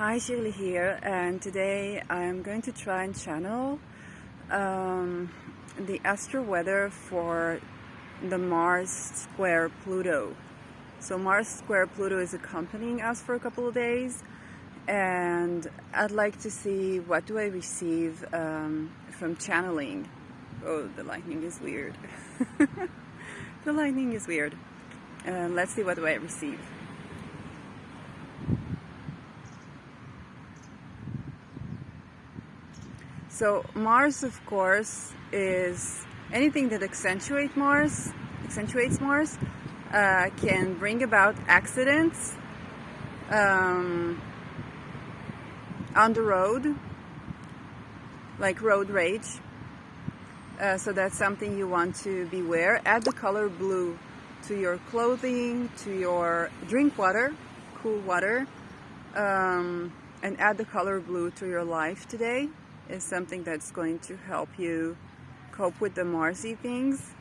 Hi, Shirley here, and today I'm going to try and channel the astro weather for the Mars square Pluto. So Mars square Pluto is accompanying us for a couple of days, and I'd like to see what do I receive from channeling. Oh, the lightning is weird. The lightning is weird. Let's see what do I receive. So Mars, of course, is anything that accentuates Mars, can bring about accidents on the road, like road rage. So that's something you want to beware. Add the color blue to your clothing, to your drink water, cool water, and add the color blue to your life today. Is something that's going to help you cope with the Marsy things.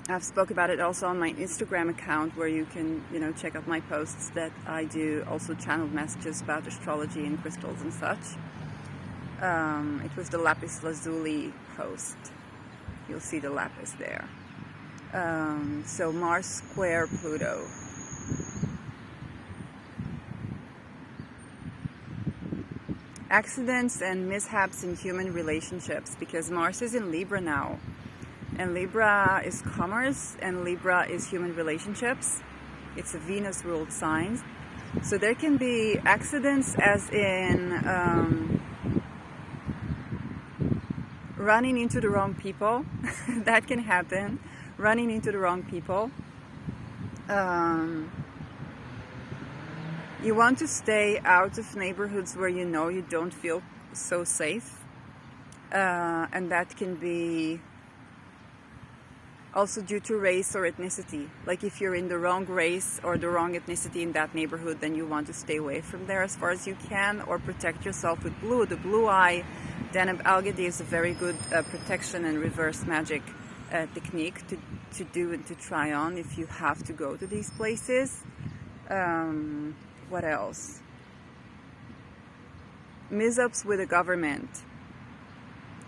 I've spoke about it also on my Instagram account, where you can, check out my posts that I do, also channeled messages about astrology and crystals and such. It was the lapis lazuli post. You'll see the lapis there. So Mars square Pluto. Accidents and mishaps in human relationships, because Mars is in Libra now, and Libra is commerce and Libra is human relationships. It's a Venus ruled sign, so there can be accidents as in running into the wrong people. That can happen, running into the wrong people. You want to stay out of neighborhoods where you don't feel so safe. And that can be also due to race or ethnicity. Like if you're in the wrong race or the wrong ethnicity in that neighborhood, then you want to stay away from there as far as you can, or protect yourself with blue. The blue eye Danab Algedy is a very good protection and reverse magic technique to do and to try on if you have to go to these places. What else? Mishaps with the government.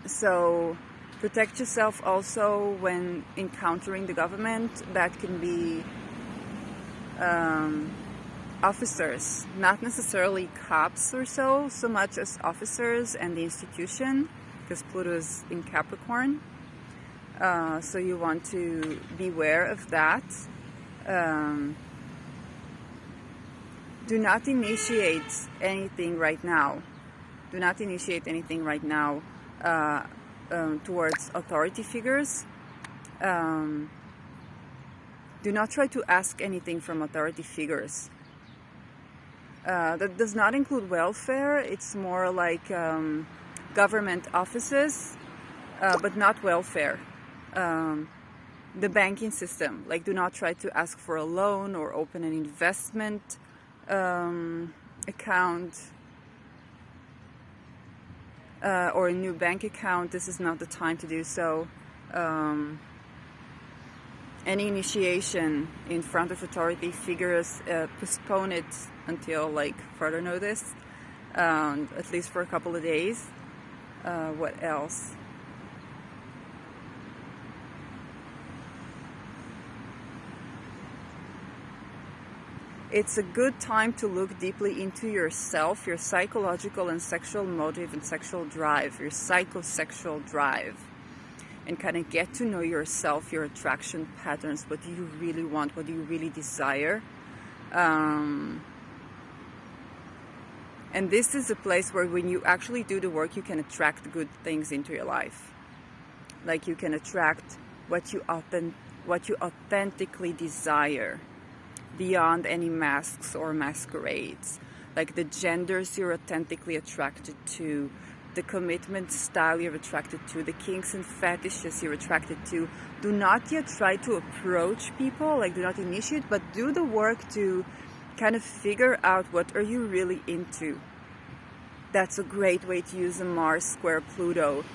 So protect yourself also when encountering the government. That can be officers, not necessarily cops or so much as officers and the institution, because Pluto is in Capricorn. So you want to beware of that. Do not initiate anything right now. Do not initiate anything right now towards authority figures. Do not try to ask anything from authority figures. That does not include welfare. It's more like government offices, but not welfare. The banking system. Like, do not try to ask for a loan or open an investment account or a new bank account. This is not the time to do so. Any initiation in front of authority figures, postpone it until further notice, at least for a couple of days. What else? It's a good time to look deeply into yourself, your psychological and sexual motive and sexual drive, your psychosexual drive, and kind of get to know yourself, your attraction patterns. What do you really want? What do you really desire? And this is a place where when you actually do the work, you can attract good things into your life. Like you can attract what you authentically desire, beyond any masks or masquerades. Like the genders you're authentically attracted to, the commitment style you're attracted to, the kinks and fetishes you're attracted to. Do not yet try to approach people, do not initiate, but do the work to kind of figure out what are you really into. That's a great way to use a Mars square Pluto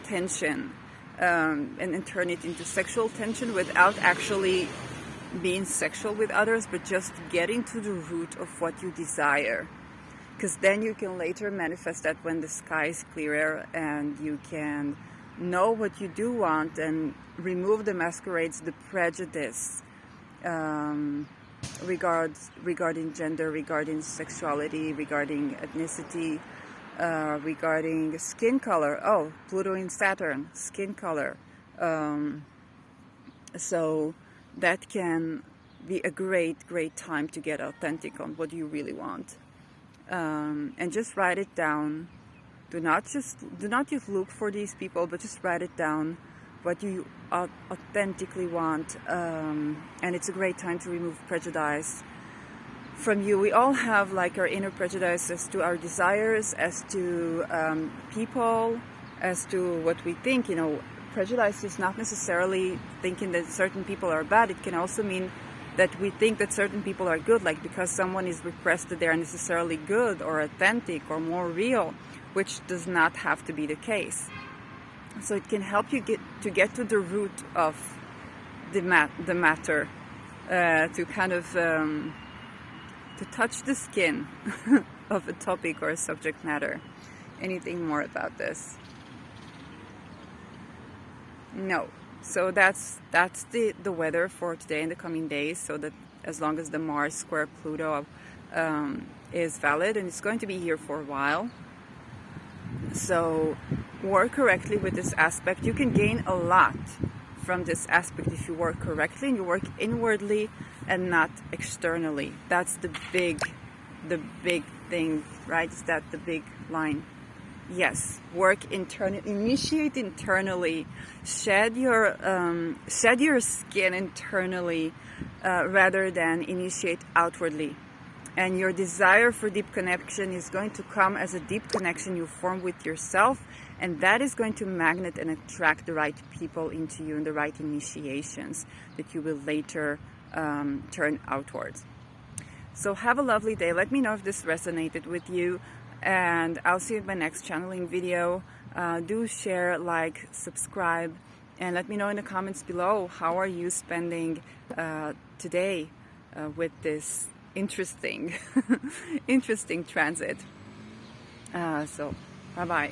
tension and turn it into sexual tension without actually being sexual with others, but just getting to the root of what you desire. because then you can later manifest that when the sky is clearer, and you can know what you do want and remove the masquerades, the prejudice regarding gender, regarding sexuality, regarding ethnicity, regarding skin color. Oh, Pluto in Saturn, skin color. So that can be a great time to get authentic on what you really want, and just write it down. Do not just look for these people, but just write it down, what you authentically want. And it's a great time to remove prejudice from you. We all have like our inner prejudice as to our desires, as to people, as to what we think. You know, prejudice is not necessarily thinking that certain people are bad. It can also mean that we think that certain people are good, like because someone is repressed that they are necessarily good or authentic or more real, which does not have to be the case. So it can help you get to the root of the matter, to kind of to touch the skin of a topic or a subject matter. Anything more about this? No. So that's the weather for today and the coming days. So that as long as the Mars square Pluto is valid, and it's going to be here for a while. So work correctly with this aspect. You can gain a lot from this aspect if you work correctly and you work inwardly and not externally. That's the big thing, right? Is that the big line? Yes, work internally, initiate internally, shed your skin internally, rather than initiate outwardly. And your desire for deep connection is going to come as a deep connection you form with yourself, and that is going to magnet and attract the right people into you and the right initiations that you will later turn outwards. So have a lovely day. Let me know if this resonated with you, and I'll see you in my next channeling video. Do share, like, subscribe, and let me know in the comments below, how are you spending today with this interesting transit. So bye bye.